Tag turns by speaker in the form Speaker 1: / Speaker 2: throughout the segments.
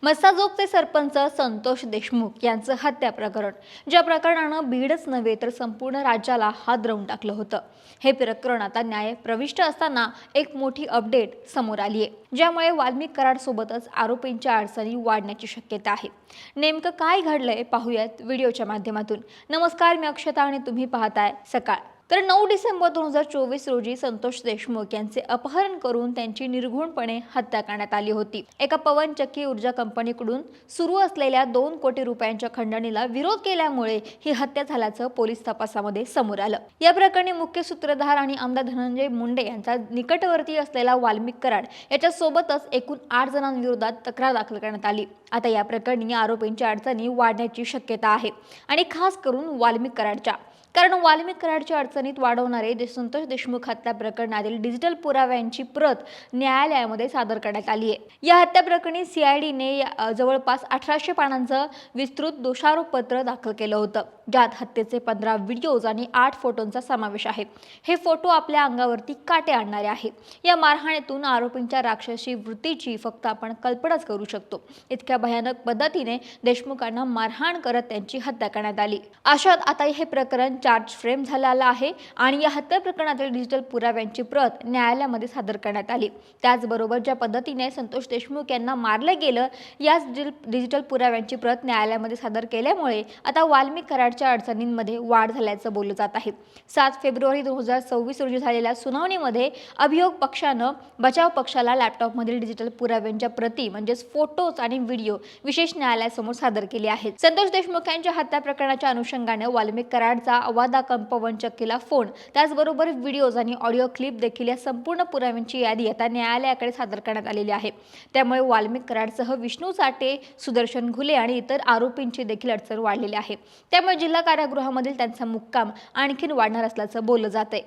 Speaker 1: मस्साजोगचे सरपंच संतोष देशमुख यांचं हत्या प्रकरण, ज्या प्रकरणानं बीडच नव्हे तर संपूर्ण राज्याला हादरवून टाकलं होतं. हे प्रकरण आता न्याय प्रविष्ट असताना एक मोठी अपडेट समोर आली आहे, ज्यामुळे वाल्मिक कराडसोबतच आरोपींच्या अडचणी वाढण्याची शक्यता आहे. नेमकं काय घडलंय पाहूयात व्हिडिओच्या माध्यमातून. नमस्कार, मी अक्षता आणि तुम्ही पाहताय सकाळ. तर 9 डिसेंबर 2024 रोजी संतोष देशमुख यांचे अपहरण करून त्यांची निर्घृणपणे हत्या करण्यात आली होती. एका पवनचक्की ऊर्जा कंपनीकडून सुरू असलेल्या 2 कोटी रुपयांच्या खंडणीला विरोध केल्यामुळे ही हत्या झाल्याचं पोलीस तपासामध्ये समोर आलं. या प्रकरणी मुख्य सूत्रधार आणि आमदार धनंजय मुंडे यांचा निकटवर्ती असलेला वाल्मिक कराड याच्या सोबतच एकूण 8 जणांविरोधात तक्रार दाखल करण्यात आली. आता या प्रकरणी आरोपींच्या अडचणी वाढण्याची शक्यता आहे आणि खास करून वाल्मिक कराडच्या, कारण वाल्मिक कराडच्या अडचणीत वाढवणारे संतोष देशमुख हत्या प्रकरणातील डिजिटल पुराव्यांची प्रत न्यायालयामध्ये सादर करण्यात आली आहे. या हत्या प्रकरणी सीआयडीने जवळपास 1800 पानांचं विस्तृत दोषारोपपत्र दाखल केलं होतं, ज्यात हत्येचे 15 व्हिडिओज आणि 8 फोटोंचा समावेश आहे. हे फोटो आपल्या अंगावरती काटे आणणारे आहेत. या मारहाणीतून आरोपींच्या राक्षसी वृत्तीची फक्त आपण कल्पनाच करू शकतो. इतक्या भयानक पद्धतीने देशमुखांना मारहाण करत त्यांची हत्या करण्यात आली. अशात आता हे प्रकरण चार्ज फ्रेम झालेला आहे आणि या हत्या प्रकरणातील डिजिटल पुराव्यांची प्रत न्यायालयामध्ये सादर करण्यात आली. त्याचबरोबर ज्या पद्धतीने संतोष देशमुख यांना मारलं गेलं, याच डिजिटल पुराव्यांची प्रत न्यायालयामध्ये सादर केल्यामुळे आता वाल्मिक कराडच्या अडचणींमध्ये वाढ झाल्याचं बोललं जात आहे. 7 फेब्रुवारी 2024 रोजी झालेल्या सुनावणीमध्ये अभियोग पक्षानं बचाव पक्षाला लॅपटॉपमधील डिजिटल पुराव्यांच्या प्रती म्हणजेच फोटोज आणि व्हिडिओ विशेष न्यायालयासमोर सादर केले आहेत. संतोष देशमुख यांच्या हत्या प्रकरणाच्या अनुषंगाने वाल्मिक कराडचा अवादा पवनचक्कीला फोन, त्याचबरोबर व्हिडिओज आणि ऑडिओ क्लिप देखील या संपूर्ण पुराव्यांची यादी आता न्यायालयाकडे सादर करण्यात आलेली आहे. त्यामुळे वाल्मिक कराडसह विष्णू चाटे, सुदर्शन घुले आणि इतर आरोपींची देखील अडचण वाढलेली आहे. त्यामुळे जिल्हा कारागृहामधील त्यांचा मुक्काम आणखीन वाढणार असल्याचं बोललं जातंय.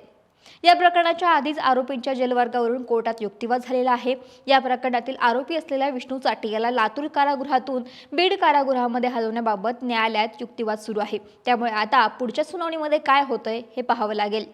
Speaker 1: या प्रकरणाच्या आधीच आरोपींच्या जेलवर्गावरून कोर्टात युक्तिवाद झालेला आहे. या प्रकरणातील आरोपी असलेल्या विष्णू चाटे याला लातूर कारागृहातून बीड कारागृहामध्ये हलवण्याबाबत न्यायालयात युक्तिवाद सुरू आहे. त्यामुळे आता पुढच्या सुनावणीमध्ये काय होतंय हे पाहावं लागेल.